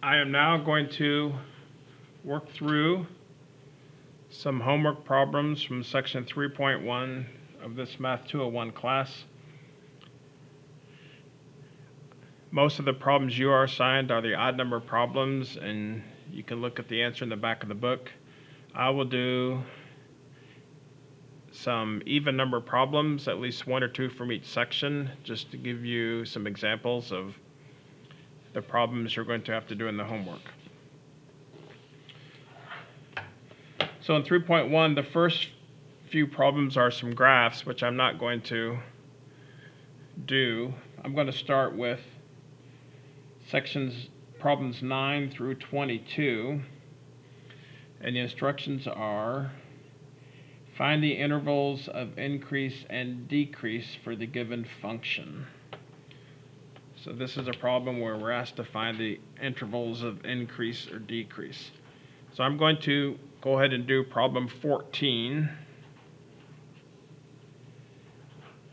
I am now going to work through some homework problems from section 3.1 of this Math 201 class. Most of the problems you are assigned are the odd number problems, and you can look at the answer in the back of the book. I will do some even number problems, at least one or two from each section, just to give you some examples of the problems you're going to have to do in the homework. So in 3.1, the first few problems are some graphs, which I'm not going to do. I'm going to start with problems 9 through 22, and the instructions are: find the intervals of increase and decrease for the given function. So this is a problem where we're asked to find the intervals of increase or decrease. So I'm going to go ahead and do problem 14.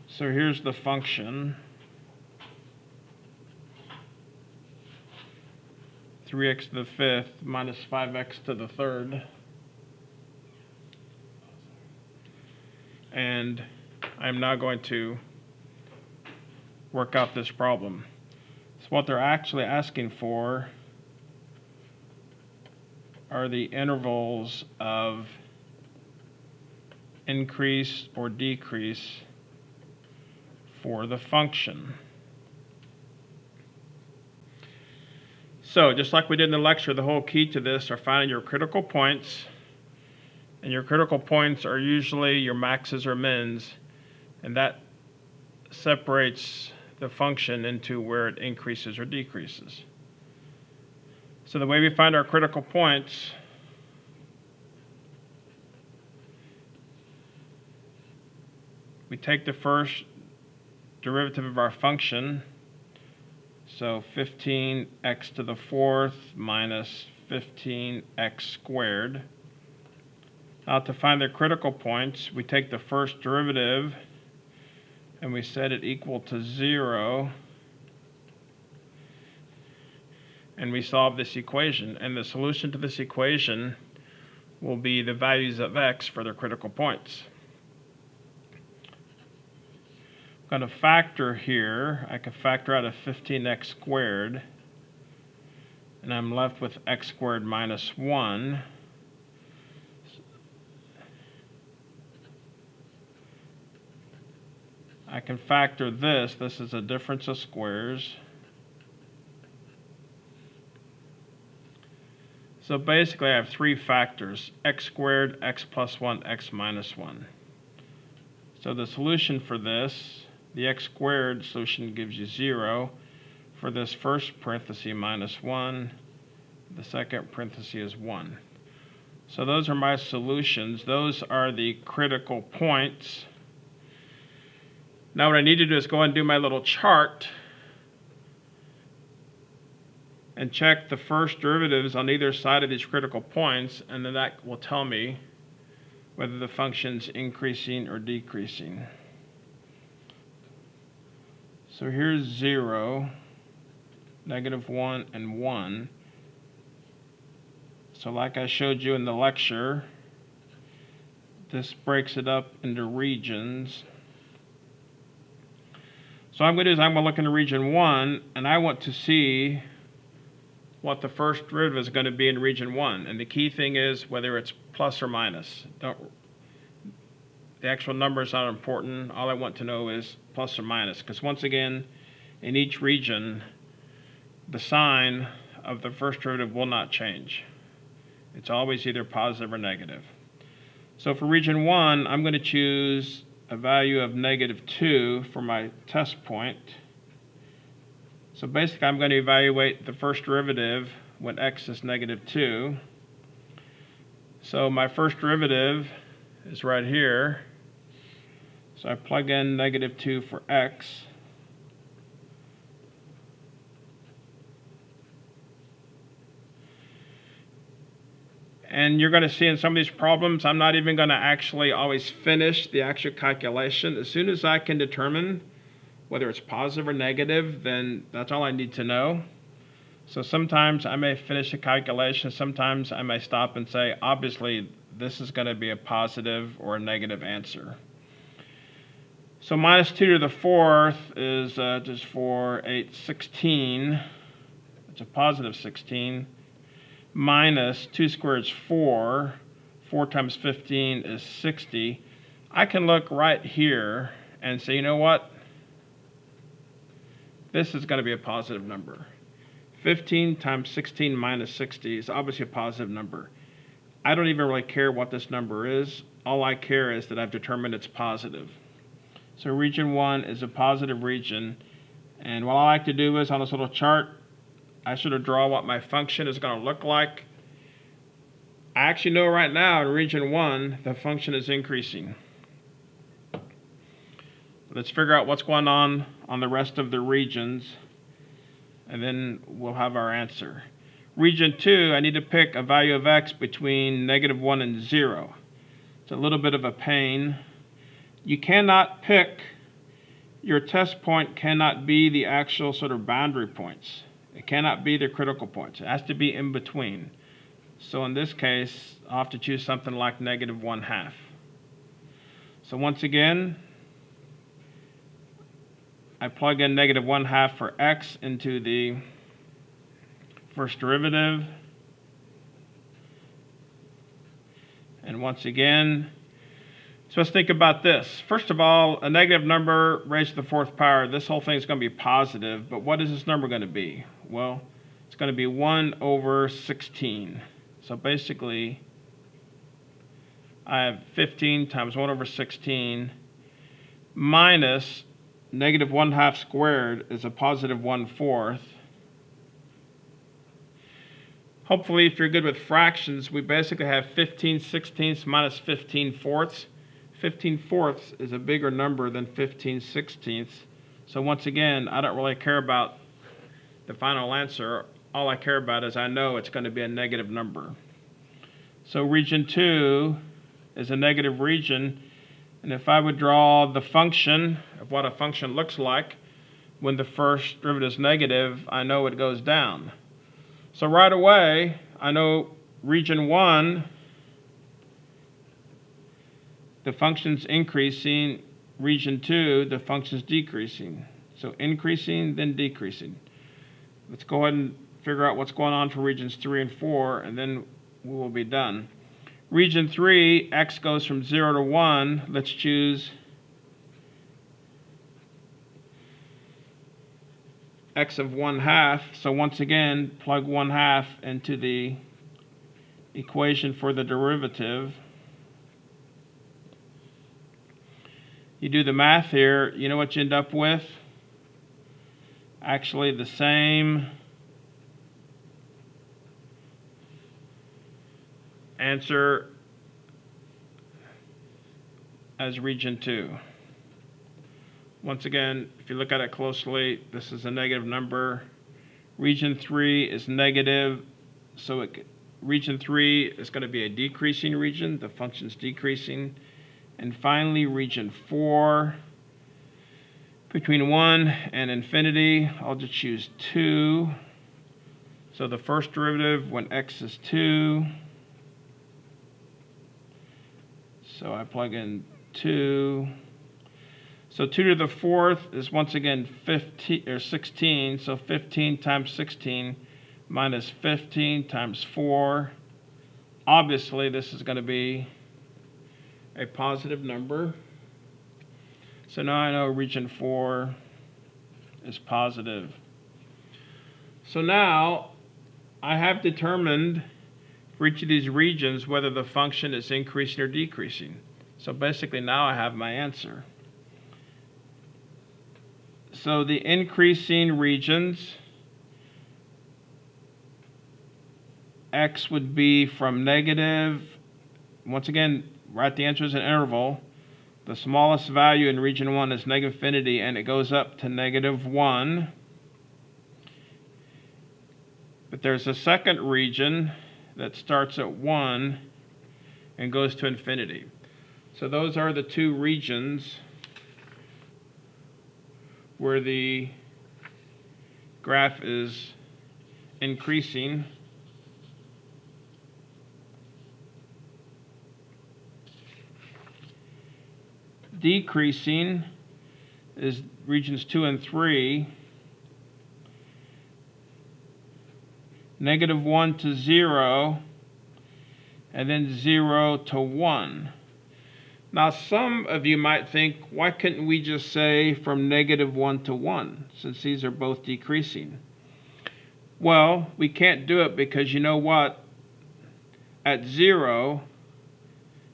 So here's the function. 3x to the fifth minus 5x to the third. And I'm now going to work out this problem. So what they're actually asking for are the intervals of increase or decrease for the function. So just like we did in the lecture, the whole key to this are finding your critical points. And your critical points are usually your maxes or mins, and that separates the function into where it increases or decreases. So the way we find our critical points we take the first derivative of our function, so 15x to the fourth minus 15x squared. Now to find the critical points, we take the first derivative and we set it equal to 0, and we solve this equation. And the solution to this equation will be the values of x for their critical points. I'm going to factor here. I can factor out a 15x squared, and I'm left with x squared minus 1. I can factor this. This is a difference of squares. So basically I have three factors: x squared, x plus 1, x minus 1. So the solution for this, the x squared solution, gives you 0 for this first parenthesis minus 1. The second parenthesis is 1. So those are my solutions. Those are the critical points. Now what I need to do is go and do my little chart and check the first derivatives on either side of these critical points, and then that will tell me whether the function's increasing or decreasing. So here's 0, -1, and 1. So like I showed you in the lecture, this breaks it up into regions. So what I'm going to do is I'm going to look into region 1, and I want to see what the first derivative is going to be in region 1. And the key thing is whether it's plus or minus. The actual number is not important. All I want to know is plus or minus, because once again, in each region, the sign of the first derivative will not change. It's always either positive or negative. So for region 1, I'm going to choose a value of -2 for my test point. So basically I'm going to evaluate the first derivative when x is -2. So my first derivative is right here. So I plug in -2 for x. And you're going to see in some of these problems, I'm not even going to actually always finish the actual calculation. As soon as I can determine whether it's positive or negative, then that's all I need to know. So sometimes I may finish a calculation, sometimes I may stop and say, obviously, this is going to be a positive or a negative answer. So minus 2 to the 4th is just 4, 8, 16. It's a positive 16. Minus 2 squared is 4. 4 times 15 is 60. I can look right here and say, you know what? This is going to be a positive number. 15 times 16 minus 60 is obviously a positive number. I don't even really care what this number is. All I care is that I've determined it's positive. So region 1 is a positive region. And what I like to do is on this little chart, I sort of draw what my function is going to look like. I actually know right now in region 1, the function is increasing. Let's figure out what's going on the rest of the regions, and then we'll have our answer. Region 2, I need to pick a value of x between -1 and 0. It's a little bit of a pain. You cannot pick, your test point cannot be the actual sort of boundary points. It cannot be the critical points. It has to be in between. So in this case, I'll have to choose something like -1/2. So once again, I plug in -1/2 for x into the first derivative. And once again, so let's think about this. First of all, a negative number raised to the 4th power, this whole thing is going to be positive, but what is this number going to be? Well, it's going to be 1/16. So basically, I have 15 times 1/16 minus -1/2 squared is a positive 1/4. Hopefully, if you're good with fractions, we basically have 15/16 minus 15/4. 15/4 is a bigger number than 15/16. So once again, I don't really care about the final answer. All I care about is I know it's going to be a negative number. So region 2 is a negative region. And if I would draw the function of what a function looks like when the first derivative is negative, I know it goes down. So right away, I know region 1, the function's increasing. Region 2, the function's decreasing. So increasing, then decreasing. Let's go ahead and figure out what's going on for regions 3 and 4, and then we will be done. Region 3, x goes from 0 to 1. Let's choose x of 1/2. So once again, plug 1/2 into the equation for the derivative. You do the math here, you know what you end up with? Actually, the same answer as region 2. Once again, if you look at it closely, this is a negative number. Region 3 is negative, so region 3 is going to be a decreasing region. The function's decreasing. And finally, region 4, between 1 and infinity, I'll just choose 2. So the first derivative when x is 2. So I plug in 2. So 2 to the 4th is once again 15 or 16. So 15 times 16 minus 15 times 4. Obviously, this is going to be a positive number. So now I know region 4 is positive. So now I have determined for each of these regions whether the function is increasing or decreasing. So basically now I have my answer. So the increasing regions, x would be from negative, once again, write the answer as an interval. The smallest value in region 1 is -infinity, and it goes up to -1. But there's a second region that starts at 1 and goes to infinity. So those are the two regions where the graph is increasing. Decreasing is regions 2 and 3. -1 to 0, and then 0 to 1. Now, some of you might think, why couldn't we just say from -1 to 1, since these are both decreasing? Well, we can't do it because you know what? At 0,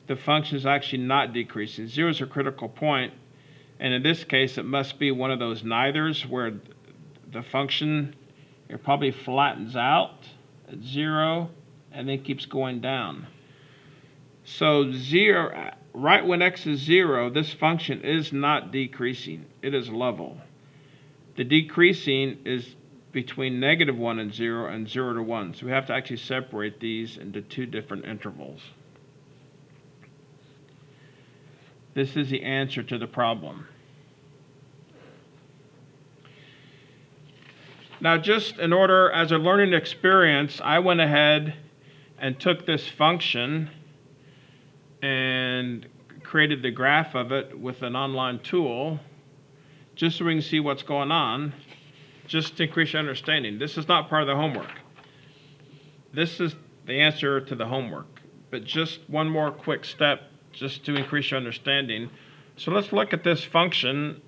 the function is actually not decreasing. 0 is a critical point, and in this case, it must be one of those neithers where the function, it probably flattens out at 0 and then keeps going down. So 0, right when x is 0, this function is not decreasing. It is level. The decreasing is between -1 and 0 and 0 to 1. So we have to actually separate these into two different intervals. This is the answer to the problem. Now, just in order, as a learning experience, I went ahead and took this function and created the graph of it with an online tool, just so we can see what's going on, just to increase your understanding. This is not part of the homework. This is the answer to the homework, but just one more quick step just to increase your understanding. So let's look at this function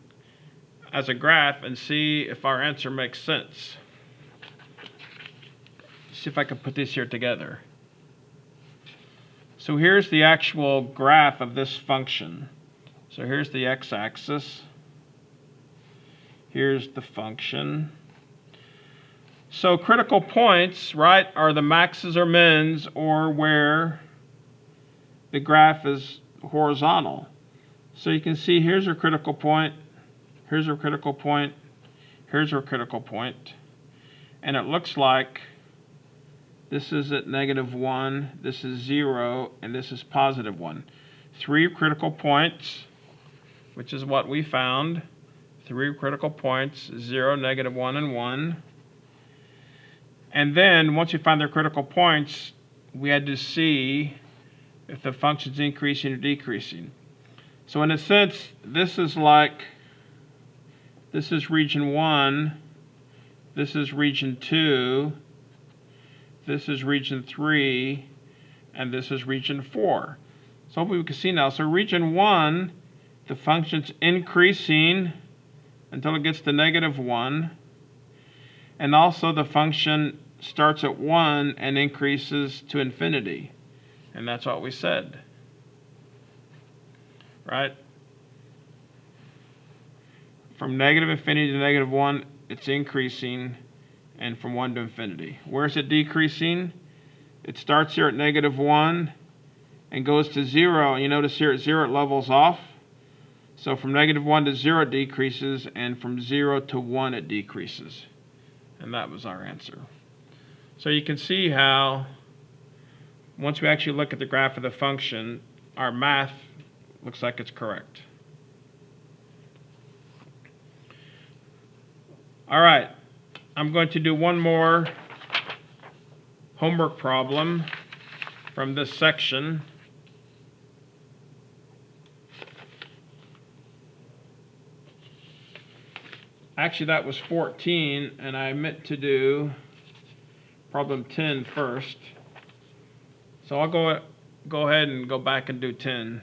as a graph and see if our answer makes sense. See if I can put these here together. So here's the actual graph of this function. So here's the x-axis. Here's the function. So critical points, right, are the maxes or mins, or where the graph is horizontal. So you can see here's our critical point, here's our critical point, here's our critical point. And it looks like this is at -1, this is 0, and this is +1. 3 critical points, which is what we found. 3 critical points, 0, -1, and 1. And then, once we find their critical points, we had to see if the function's increasing or decreasing. So in a sense, this is region 1, this is region 2, this is region 3, and this is region 4. So hopefully we can see now. So region 1, the function's increasing until it gets to -1, and also the function starts at 1 and increases to infinity. And that's what we said, right? From -infinity to -1, it's increasing, and from 1 to infinity. Where's it decreasing? It starts here at -1 and goes to 0. You notice here at 0 it levels off. So from -1 to 0 it decreases, and from 0 to 1 it decreases. And that was our answer. So you can see how, once we actually look at the graph of the function, our math looks like it's correct. All right, I'm going to do one more homework problem from this section. Actually, that was 14, and I meant to do problem 10 first. So I'll go ahead and go back and do 10.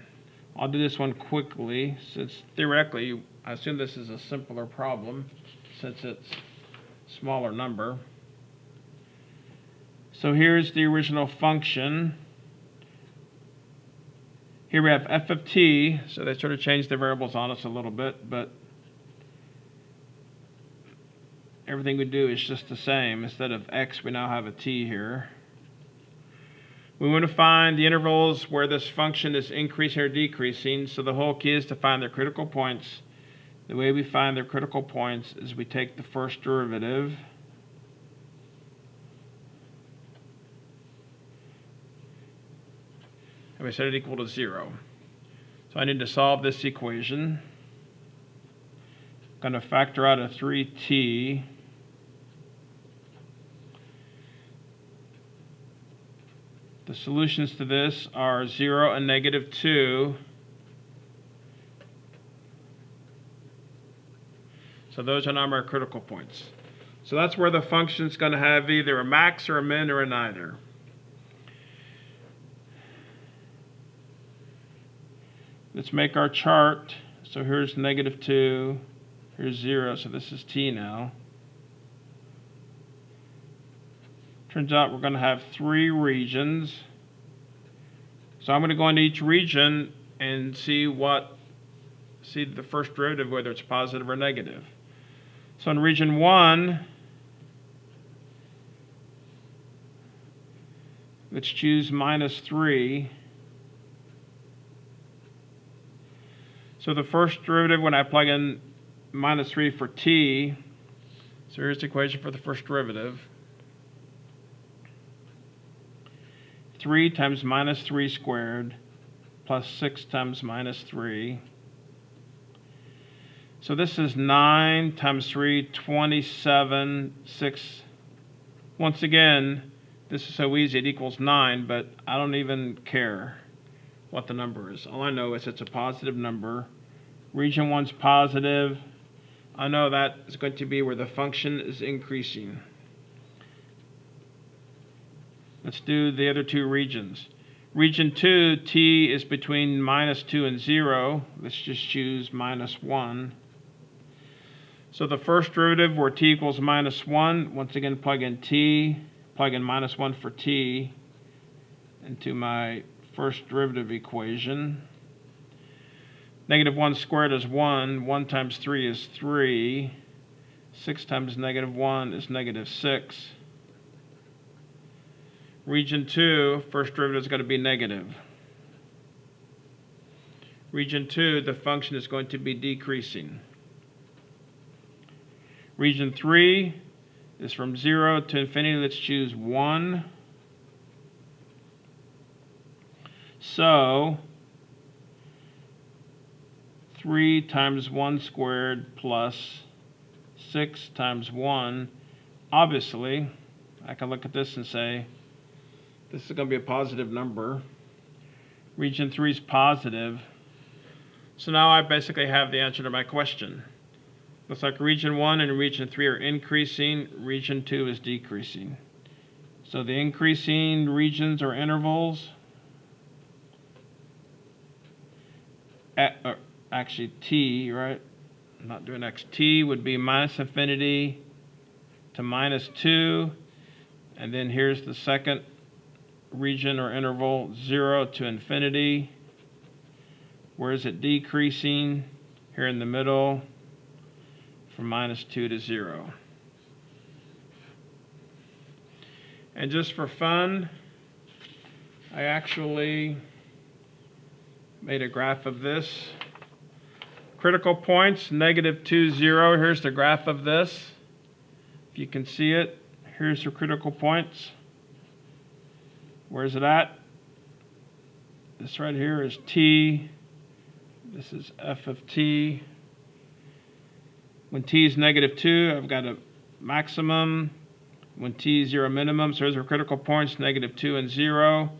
I'll do this one quickly, since theoretically, I assume this is a simpler problem, since it's a smaller number. So here's the original function. Here we have f of t, so they sort of changed the variables on us a little bit, but everything we do is just the same. Instead of x, we now have a t here. We want to find the intervals where this function is increasing or decreasing, so the whole key is to find their critical points. The way we find their critical points is we take the first derivative, and we set it equal to 0. So I need to solve this equation. I'm going to factor out a 3t. The solutions to this are 0 and -2. So those are not our critical points. So that's where the function's going to have either a max or a min or a neither. Let's make our chart. So here's -2, here's 0, so this is t now. Turns out we're going to have 3 regions. So I'm going to go into each region and see the first derivative, whether it's positive or negative. So in region 1, let's choose -3. So the first derivative, when I plug in -3 for t, so here's the equation for the first derivative. 3 times -3 squared plus 6 times -3. So this is 9 times 3, 27, 6. Once again, this is so easy, it equals 9, but I don't even care what the number is. All I know is it's a positive number. Region 1's positive. I know that is going to be where the function is increasing. Let's do the other 2 regions. Region 2, t is between -2 and 0. Let's just choose -1. So the first derivative where t equals -1, once again plug in t, plug in -1 for t into my first derivative equation. -1 squared is 1, 1 times 3 is 3, 6 times -1 is -6. Region 2, first derivative is going to be negative. Region 2, the function is going to be decreasing. Region 3 is from 0 to infinity. Let's choose 1. So 3 times 1 squared plus 6 times 1. Obviously, I can look at this and say, this is going to be a positive number. Region 3 is positive. So now I basically have the answer to my question. Looks like region 1 and region 3 are increasing. Region 2 is decreasing. So the increasing regions or intervals, actually t, right? I'm not doing x. T would be -infinity to -2. And then here's the second region or interval, 0 to infinity. Where is it decreasing? Here in the middle, from -2 to 0. And just for fun, I actually made a graph of this. Critical points, -2, 0. Here's the graph of this. If you can see it, here's the critical points. Where's it at? This right here is t. This is f of t. When t is -2, I've got a maximum. When t is 0, minimum. So here's our critical points, -2 and 0.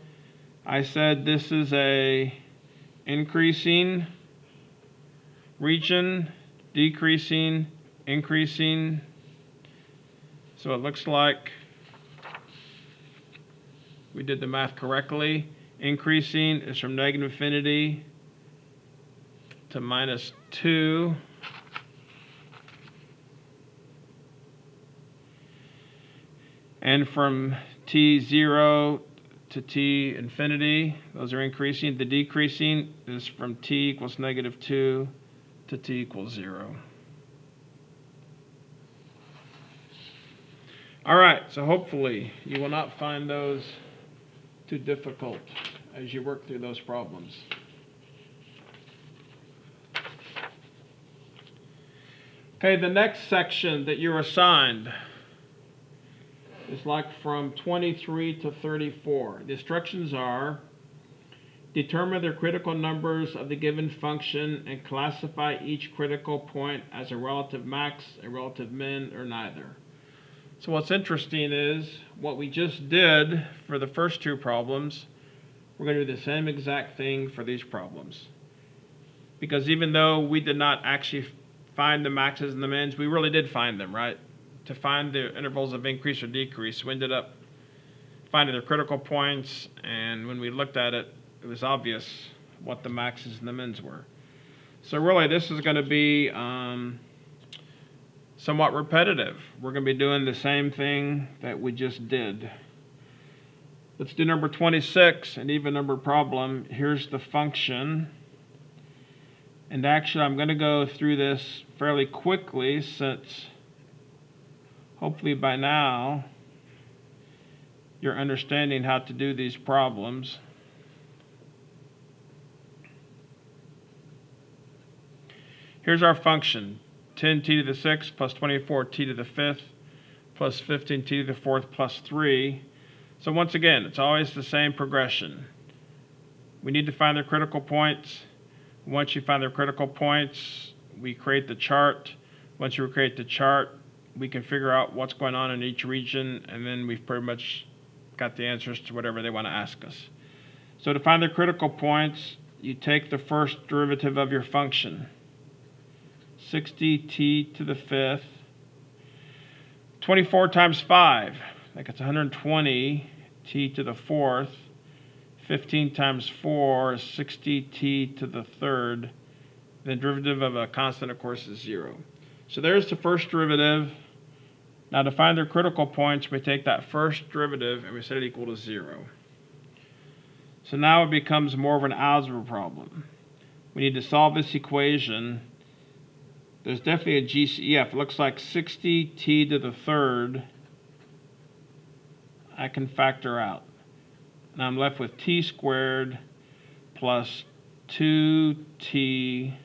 I said this is a increasing region, decreasing, increasing. So it looks like we did the math correctly. Increasing is from -infinity to -2. And from t0 to t infinity, those are increasing. The decreasing is from t equals -2 to t equals 0. All right, so hopefully you will not find those too difficult as you work through those problems. Okay, the next section that you're assigned is like from 23 to 34. The instructions are: determine the critical numbers of the given function and classify each critical point as a relative max, a relative min, or neither. So what's interesting is what we just did for the first two problems, we're going to do the same exact thing for these problems. Because even though we did not actually find the maxes and the mins, we really did find them, right? To find the intervals of increase or decrease, we ended up finding their critical points, and when we looked at it, it was obvious what the maxes and the mins were. So really, this is going to be somewhat repetitive. We're going to be doing the same thing that we just did. Let's do number 26, an even number problem. Here's the function. And actually, I'm going to go through this fairly quickly since hopefully by now you're understanding how to do these problems. Here's our function. 10t to the 6th plus 24t to the 5th plus 15t to the 4th plus 3. So once again, it's always the same progression. We need to find their critical points. Once you find their critical points, we create the chart. Once you create the chart, we can figure out what's going on in each region, and then we've pretty much got the answers to whatever they want to ask us. So to find their critical points, you take the first derivative of your function. 60t to the 5th. 24 times 5, like it's 120. T to the 4th. 15 times 4 is 60t to the 3rd. The derivative of a constant, of course, is 0. So there's the first derivative. Now to find their critical points, we take that first derivative and we set it equal to 0. So now it becomes more of an algebra problem. We need to solve this equation. There's definitely a GCF. It looks like 60t to the 3rd I can factor out. And I'm left with t squared plus 2t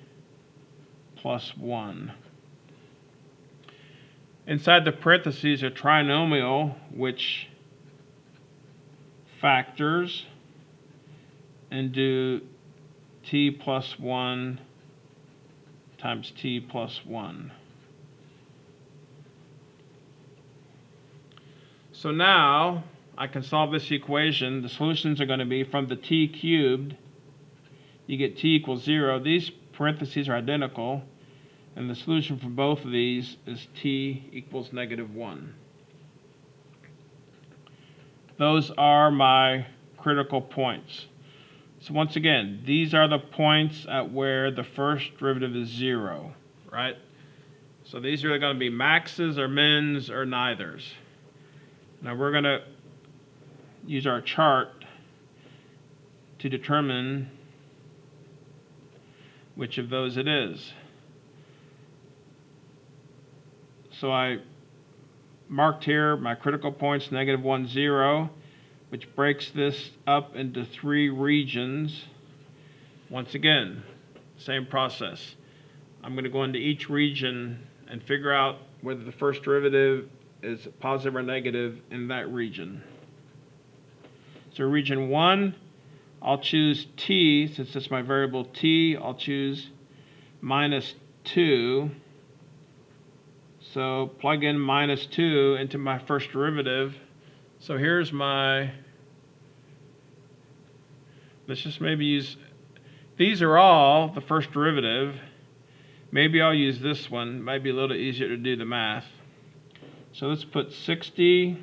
plus 1. Inside the parentheses, a trinomial which factors and do t plus 1 times t plus 1. So now I can solve this equation. The solutions are going to be from the t cubed, you get t equals 0. These parentheses are identical, and the solution for both of these is t equals -1. Those are my critical points. So once again, these are the points at where the first derivative is 0, right? So these are going to be maxes or mins or neithers. Now we're going to use our chart to determine which of those it is. So I marked here my critical points, -1, 0. Which breaks this up into 3 regions. Once again, same process. I'm going to go into each region and figure out whether the first derivative is positive or negative in that region. So region 1, I'll choose t, since it's my variable t, I'll choose -2. So plug in -2 into my first derivative. So here's my, let's just maybe use, these are all the first derivative. Maybe I'll use this one. Might be a little easier to do the math. So let's put 60,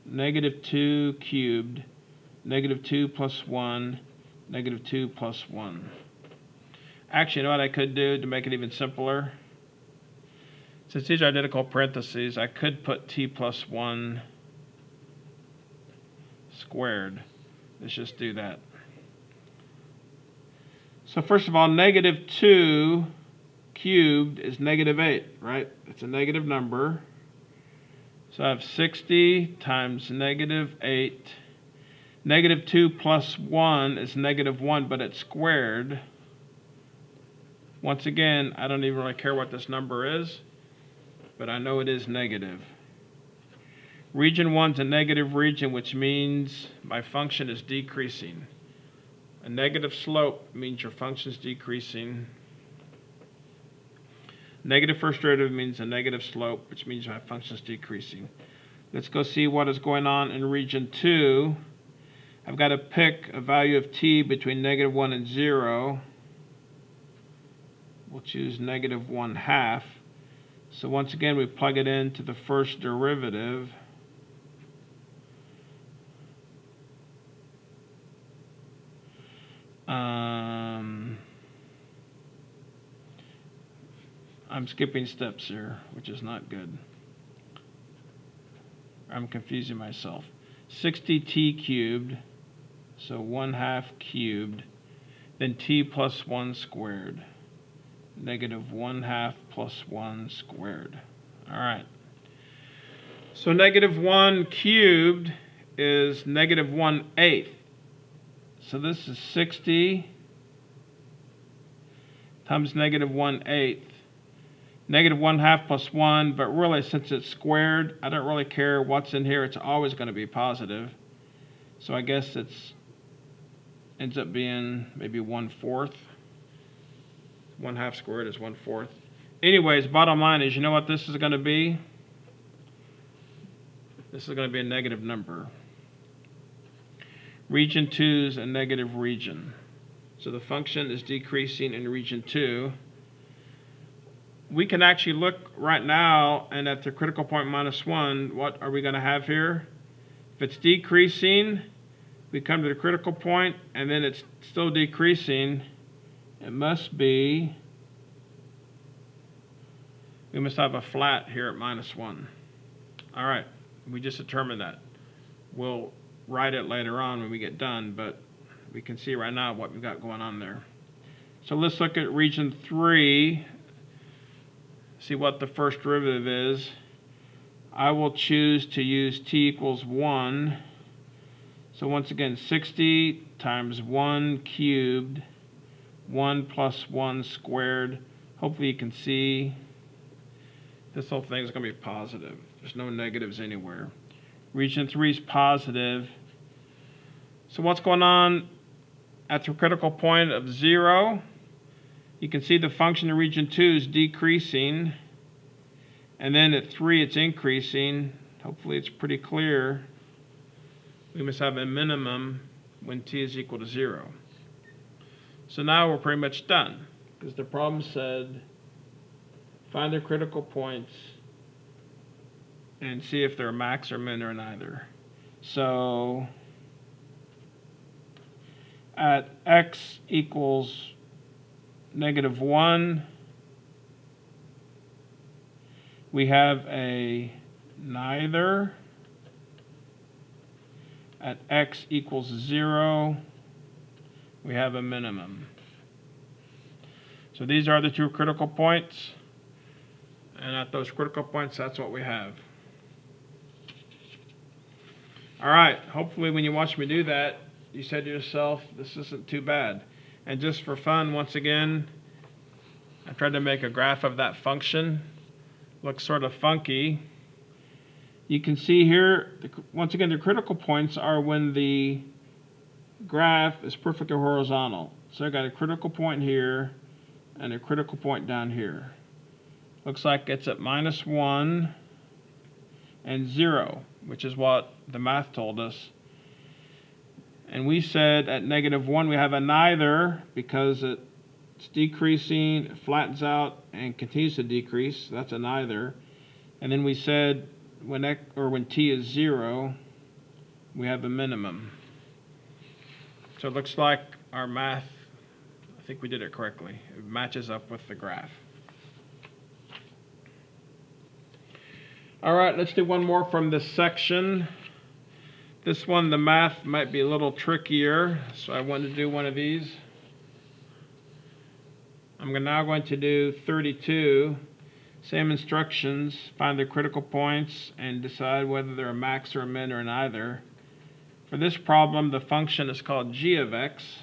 -2 cubed, -2 plus 1, -2 plus 1. Actually, you know what I could do to make it even simpler? Since these are identical parentheses, I could put t plus 1 squared. Let's just do that. So first of all, -2 cubed is -8, right? It's a negative number. So I have 60 times -8. -2 plus 1 is -1, but it's squared. Once again, I don't even really care what this number is, but I know it is negative. Region 1 is a negative region, which means my function is decreasing. A negative slope means your function is decreasing. Negative first derivative means a negative slope, which means my function is decreasing. Let's go see what is going on in region 2. I've got to pick a value of t between -1 and 0. We'll choose -1/2. So once again, we plug it into the first derivative. I'm skipping steps here, which is not good. I'm confusing myself. 60t cubed, so 1/2 cubed, then t plus 1 squared. -1/2 plus 1 squared. All right. So -1 cubed is -1/8. So this is 60 times -1/8. -1/2 plus 1, but really since it's squared, I don't really care what's in here. It's always going to be positive. So I guess it's ends up being maybe 1/4. 1/2 squared is 1/4. Anyways, bottom line is, you know what this is going to be? This is going to be a negative number. Region 2 is a negative region. So the function is decreasing in region 2. We can actually look right now, and at the critical point -1, what are we going to have here? If it's decreasing, we come to the critical point, and then it's still decreasing. It must be, we must have a flat here at -1. All right, we just determined that. We'll write it later on when we get done, but we can see right now what we've got going on there. So let's look at region 3, see what the first derivative is. I will choose to use t equals 1. So once again, 60 times 1 cubed, 1 plus 1 squared. Hopefully you can see this whole thing is going to be positive. There's no negatives anywhere. Region 3 is positive. So what's going on at the critical point of 0? You can see the function in region 2 is decreasing. And then at 3 it's increasing. Hopefully it's pretty clear. We must have a minimum when t is equal to 0. So now we're pretty much done, because the problem said find the critical points and see if they're max or min or neither. So at x equals -1, we have a neither. At x equals 0, we have a minimum. So these are the two critical points, and at those critical points, that's what we have. All right, hopefully when you watch me do that, you said to yourself, this isn't too bad. And just for fun, once again, I tried to make a graph of that function. Looks sort of funky. You can see here, once again, the critical points are when the graph is perfectly horizontal. So I got a critical point here and a critical point down here. Looks like it's at -1 and 0, which is what the math told us. And we said at -1 we have a neither because it's decreasing, it flattens out, and continues to decrease. That's a neither. And then we said when t is 0, we have a minimum. So it looks like our math, I think we did it correctly. It matches up with the graph. All right, let's do one more from this section. This one, the math might be a little trickier, so I wanted to do one of these. I'm now going to do 32. Same instructions, find the critical points and decide whether they're a max or a min or neither. For this problem, the function is called g of x.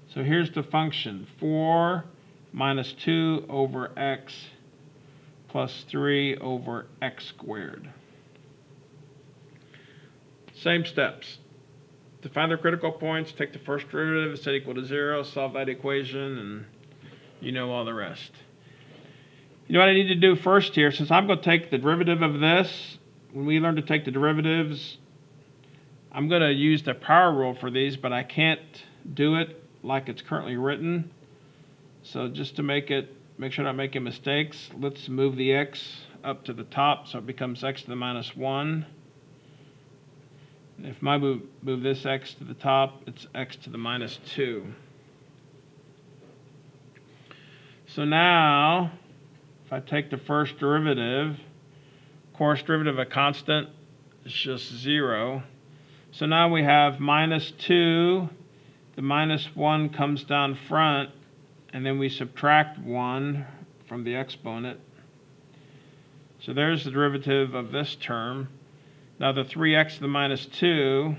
So here's the function, 4 minus 2 over x plus 3 over x squared. Same steps. To find the critical points, take the first derivative, set equal to 0, solve that equation, and you know all the rest. You know what I need to do first here, since I'm going to take the derivative of this, when we learn to take the derivatives, I'm going to use the power rule for these, but I can't do it like it's currently written. So just to make sure I'm not making mistakes, let's move the x up to the top so it becomes x to the minus 1. And if I move this x to the top, it's x to the minus 2. So now, if I take the first derivative, course derivative of a constant is just 0. So now we have minus 2, the minus 1 comes down front, and then we subtract 1 from the exponent. So there's the derivative of this term. Now the 3x to the minus 2,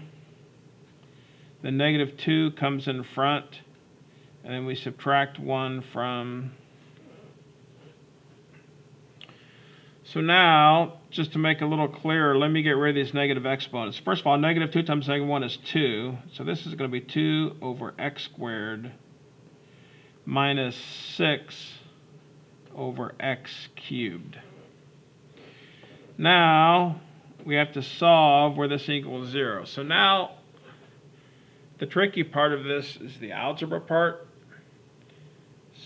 the negative 2 comes in front, and then we subtract 1 from. So now, just to make it a little clearer, let me get rid of these negative exponents. First of all, negative 2 times negative 1 is 2. So this is going to be 2 over x squared minus 6 over x cubed. Now, we have to solve where this equals 0. So now, the tricky part of this is the algebra part.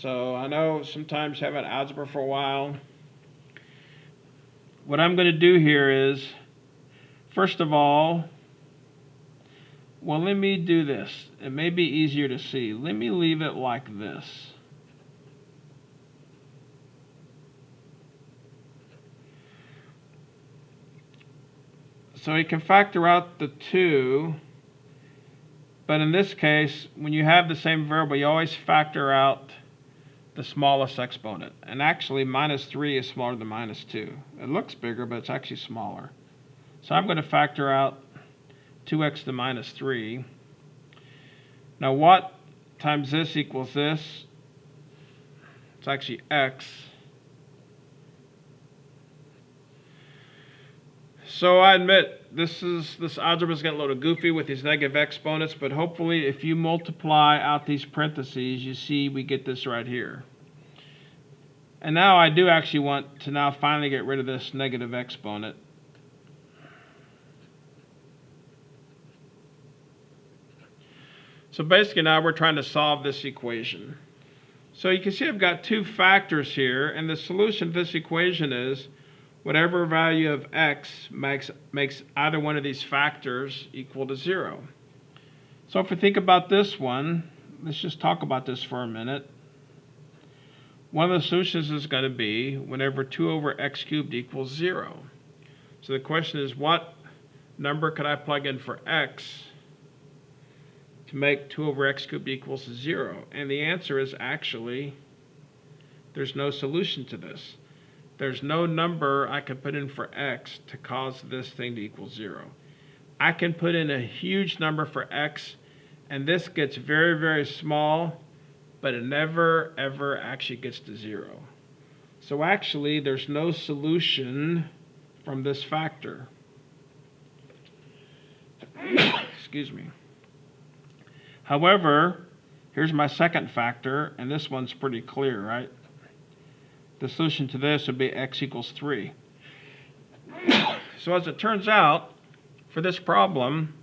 So I know sometimes you have an algebra for a while. What I'm going to do here is, first of all, well, let me do this. It may be easier to see. Let me leave it like this. So you can factor out the 2, but in this case, when you have the same variable, you always factor out the smallest exponent. And actually, minus 3 is smaller than minus 2. It looks bigger, but it's actually smaller. So I'm going to factor out 2x to the minus 3. Now what times this equals this? It's actually x. So I admit, this algebra is getting a little goofy with these negative exponents, but hopefully if you multiply out these parentheses, you see we get this right here. And now I do actually want to now finally get rid of this negative exponent. So basically now we're trying to solve this equation. So you can see I've got two factors here, and the solution to this equation is whatever value of x makes either one of these factors equal to 0. So if we think about this one, let's just talk about this for a minute. One of the solutions is going to be whenever 2 over x cubed equals 0. So the question is, what number could I plug in for x to make 2 over x cubed equals 0? And the answer is actually, there's no solution to this. There's no number I can put in for x to cause this thing to equal 0. I can put in a huge number for x, and this gets very, very small, but it never, ever actually gets to 0. So actually, there's no solution from this factor. Excuse me. However, here's my second factor, and this one's pretty clear, right? The solution to this would be x equals 3. So as it turns out, for this problem,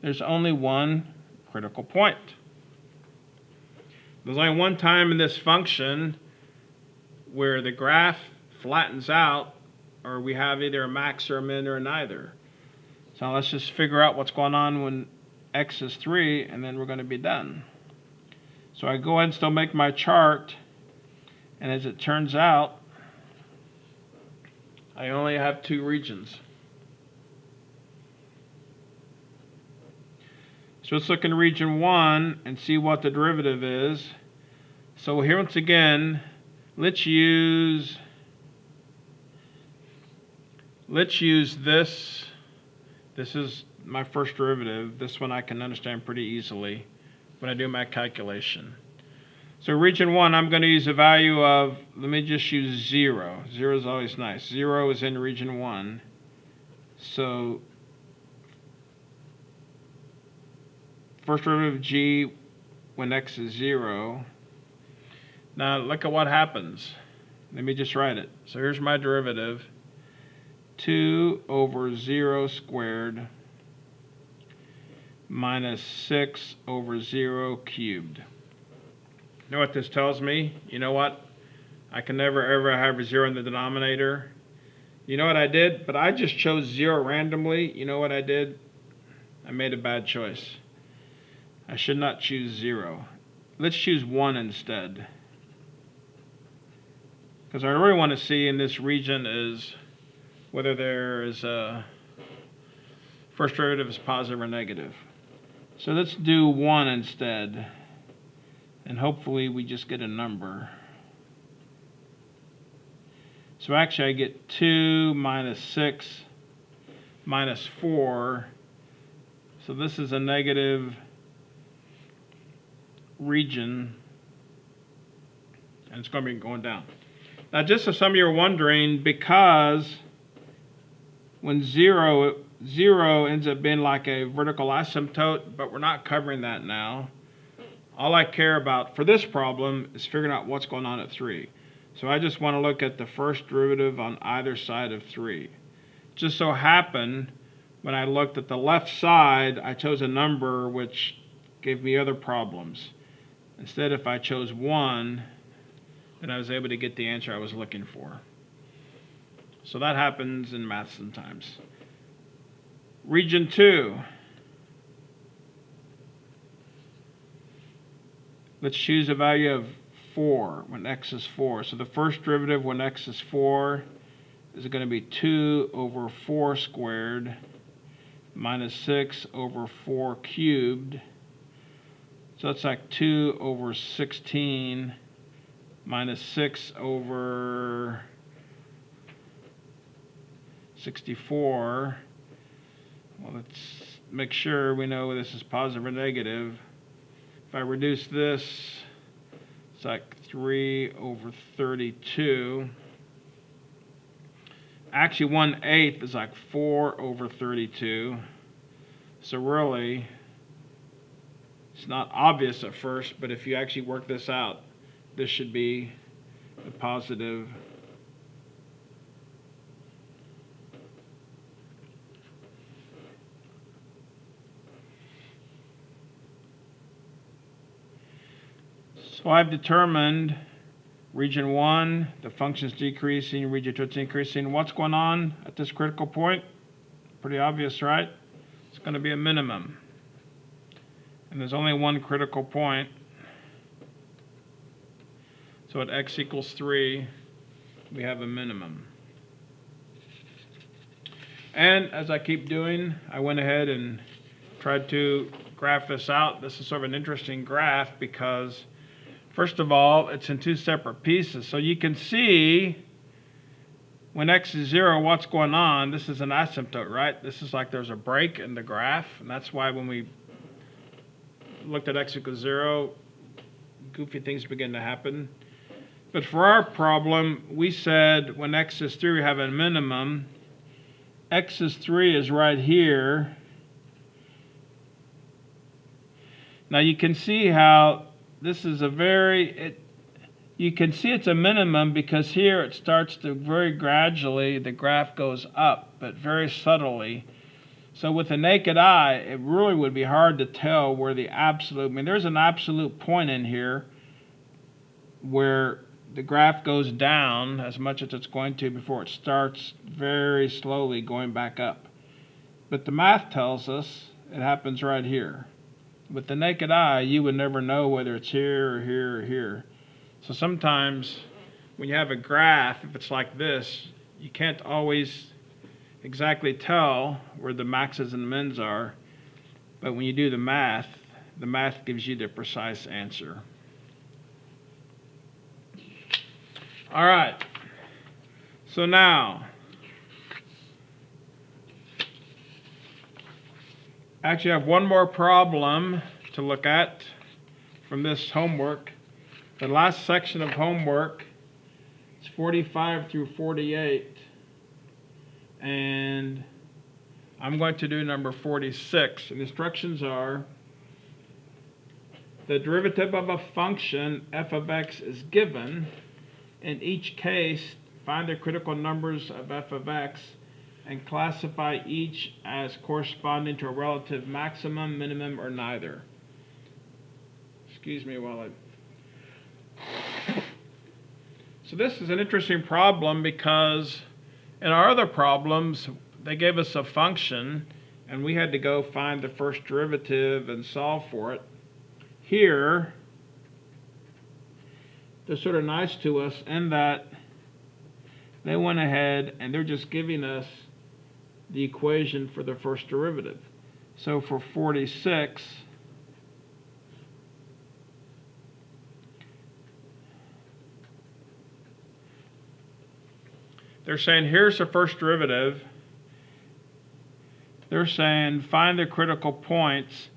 there's only one critical point. There's only one time in this function where the graph flattens out, or we have either a max or a min or neither. So let's just figure out what's going on when x is 3, and then we're going to be done. So I go ahead and still make my chart. And as it turns out, I only have two regions. So let's look in region 1 and see what the derivative is. So here once again, let's use this. This is my first derivative. This one I can understand pretty easily when I do my calculation. So region 1, I'm going to use a value of, let me just use 0. 0 is always nice. 0 is in region 1. So first derivative of g when x is 0. Now look at what happens. Let me just write it. So here's my derivative. 2 over 0 squared minus 6 over 0 cubed. You know what this tells me? You know what? I can never ever have a 0 in the denominator. You know what I did? But I just chose 0 randomly. You know what I did? I made a bad choice. I should not choose 0. Let's choose 1 instead. Because what I really want to see in this region is whether there is a first derivative is positive or negative. So let's do 1 instead. And hopefully we just get a number. So actually I get 2 minus 6 minus 4. So this is a negative region. And it's going to be going down. Now just so some of you are wondering, because when 0 ends up being like a vertical asymptote, but we're not covering that now. All I care about for this problem is figuring out what's going on at 3. So I just want to look at the first derivative on either side of 3. Just so happened, when I looked at the left side, I chose a number which gave me other problems. Instead, if I chose 1, then I was able to get the answer I was looking for. So that happens in math sometimes. Region 2. Let's choose a value of 4 when x is 4. So the first derivative when x is 4 is going to be 2 over 4 squared minus 6 over 4 cubed. So that's like 2 over 16 minus 6 over 64. Well, let's make sure we know this is positive or negative. If I reduce this, it's like 3 over 32. Actually, 1/8 is like 4 over 32. So really, it's not obvious at first, but if you actually work this out, this should be a positive . So I've determined region 1, the function's decreasing, region 2 it's increasing. What's going on at this critical point? Pretty obvious, right? It's going to be a minimum. And there's only one critical point. So at x equals 3, we have a minimum. And as I keep doing, I went ahead and tried to graph this out. This is sort of an interesting graph because, first of all, it's in 2 separate pieces. So you can see when x is 0, what's going on. This is an asymptote, right? This is like there's a break in the graph. And that's why when we looked at x equals 0, goofy things begin to happen. But for our problem, we said when x is 3, we have a minimum. X is 3 is right here. Now you can see how this is a you can see it's a minimum because here it starts to very gradually, the graph goes up, but very subtly. So with the naked eye, it really would be hard to tell where the absolute, I mean, there's an absolute point in here where the graph goes down as much as it's going to before it starts very slowly going back up. But the math tells us it happens right here. With the naked eye, you would never know whether it's here or here or here. So sometimes when you have a graph, if it's like this, you can't always exactly tell where the maxes and mins are. But when you do the math gives you the precise answer. All right. So now, actually I have one more problem to look at from this homework. The last section of homework is 45 through 48. And I'm going to do number 46. And the instructions are, the derivative of a function f of x is given. In each case, find the critical numbers of f of x and classify each as corresponding to a relative maximum, minimum, or neither. Excuse me while I... So this is an interesting problem because in our other problems, they gave us a function and we had to go find the first derivative and solve for it. Here, they're sort of nice to us in that they went ahead and they're just giving us the equation for the first derivative. So for 46, they're saying here's the first derivative. They're saying find the critical points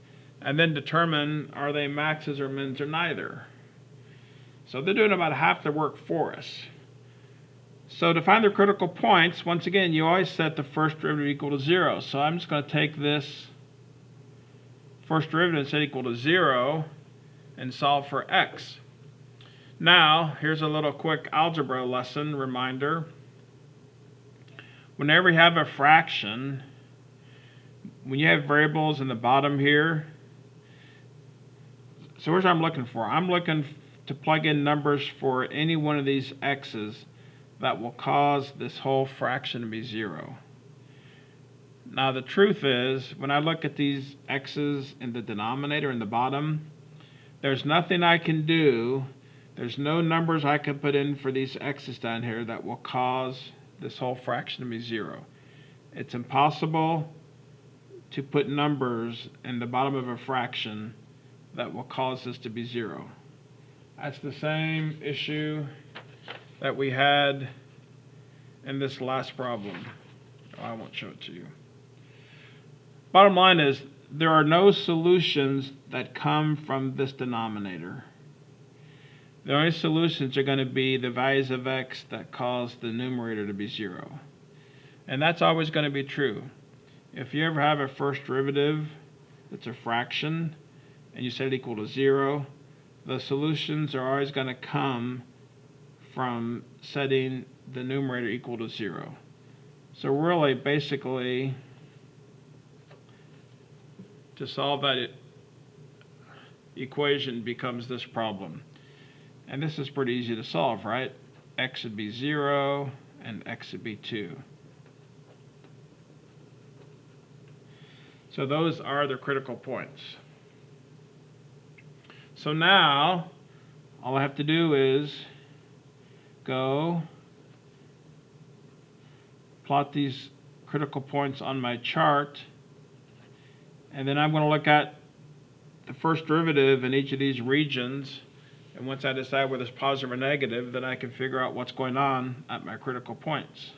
and then determine are they maxes or mins or neither. So they're doing about half the work for us. So to find the critical points, once again, you always set the first derivative equal to 0. So I'm just going to take this first derivative and set equal to 0 and solve for x. Now, here's a little quick algebra lesson reminder. Whenever you have a fraction, when you have variables in the bottom here, so here's what I'm looking for. I'm looking to plug in numbers for any one of these x's that will cause this whole fraction to be 0. Now the truth is, when I look at these x's in the denominator in the bottom, there's nothing I can do, there's no numbers I can put in for these x's down here that will cause this whole fraction to be 0. It's impossible to put numbers in the bottom of a fraction that will cause this to be 0. That's the same issue that we had in this last problem. I won't show it to you. Bottom line is, there are no solutions that come from this denominator. The only solutions are going to be the values of x that cause the numerator to be 0. And that's always going to be true. If you ever have a first derivative that's a fraction and you set it equal to 0, the solutions are always going to come from setting the numerator equal to 0. So really, basically, to solve that equation becomes this problem. And this is pretty easy to solve, right? X would be 0 and x would be 2. So those are the critical points. So now, all I have to do is go plot these critical points on my chart, and then I'm going to look at the first derivative in each of these regions, and once I decide whether it's positive or negative, then I can figure out what's going on at my critical points.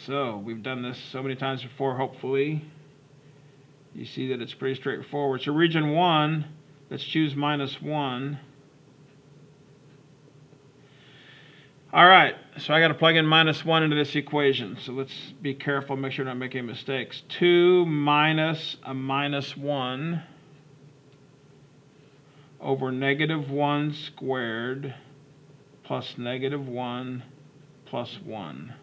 So we've done this so many times before, hopefully. You see that it's pretty straightforward. So region 1, let's choose -1. All right, so I got to plug in -1 into this equation. So let's be careful, make sure I'm not making any mistakes. 2 minus a -1 over -1 squared plus -1 plus 1.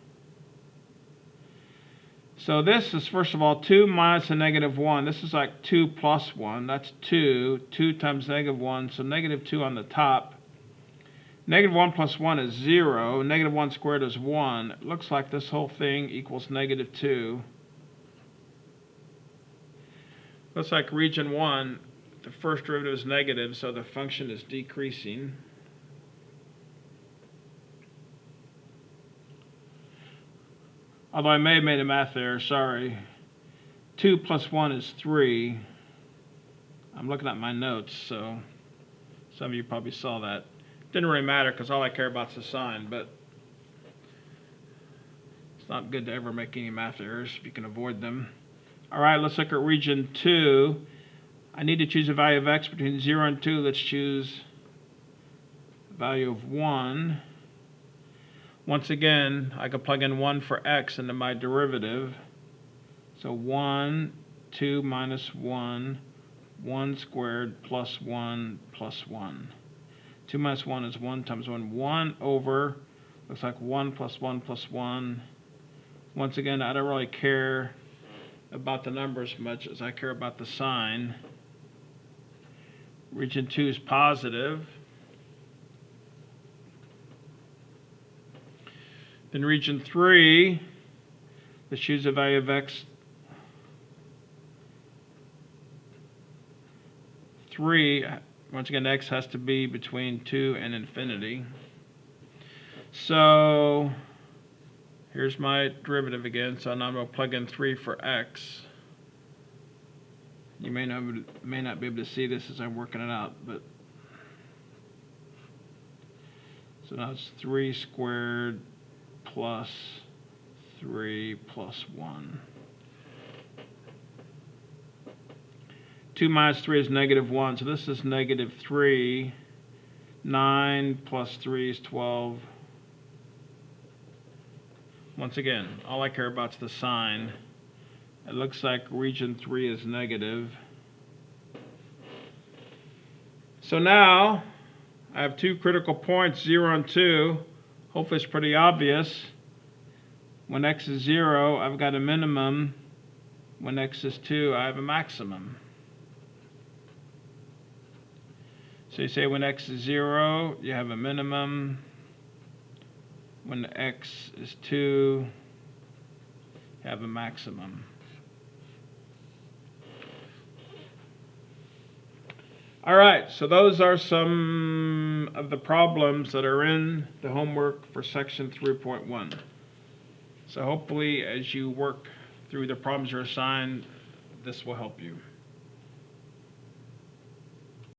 So this is, first of all, 2 minus a -1. This is like 2 plus 1. That's 2. 2 times -1, so -2 on the top. -1 plus 1 is 0. -1 squared is 1. It looks like this whole thing equals -2. Looks like region 1, the first derivative is negative, so the function is decreasing. Although I may have made a math error, sorry. 2 plus 1 is 3. I'm looking at my notes, so some of you probably saw that. Didn't really matter because all I care about is the sign, but it's not good to ever make any math errors if you can avoid them. All right, let's look at region 2. I need to choose a value of x between 0 and 2. Let's choose the value of 1. Once again, I can plug in 1 for x into my derivative. So 1, 2 minus 1, 1 squared plus 1 plus 1. 2 minus 1 is 1 times 1. 1 over Looks like 1 plus 1 plus 1. Once again, I don't really care about the numbers much as I care about the sign. Region 2 is positive. Then region 3, let's choose a value of x 3. Once again, x has to be between 2 and infinity. So here's my derivative again. So now I'm going to plug in 3 for x. You may not be able to see this as I'm working it out, but so now it's 3 squared plus 3 plus 1. 2 minus 3 is negative 1, so this is negative 3. 9 plus 3 is 12. Once again, all I care about is the sign. It looks like region 3 is negative. So now I have two critical points, 0 and 2. Hopefully it's pretty obvious. When x is 0, I've got a minimum. When x is 2, I have a maximum. So you say when x is 0, you have a minimum. When x is 2, you have a maximum. All right, so those are some of the problems that are in the homework for section 3.1. So hopefully as you work through the problems you're assigned, this will help you.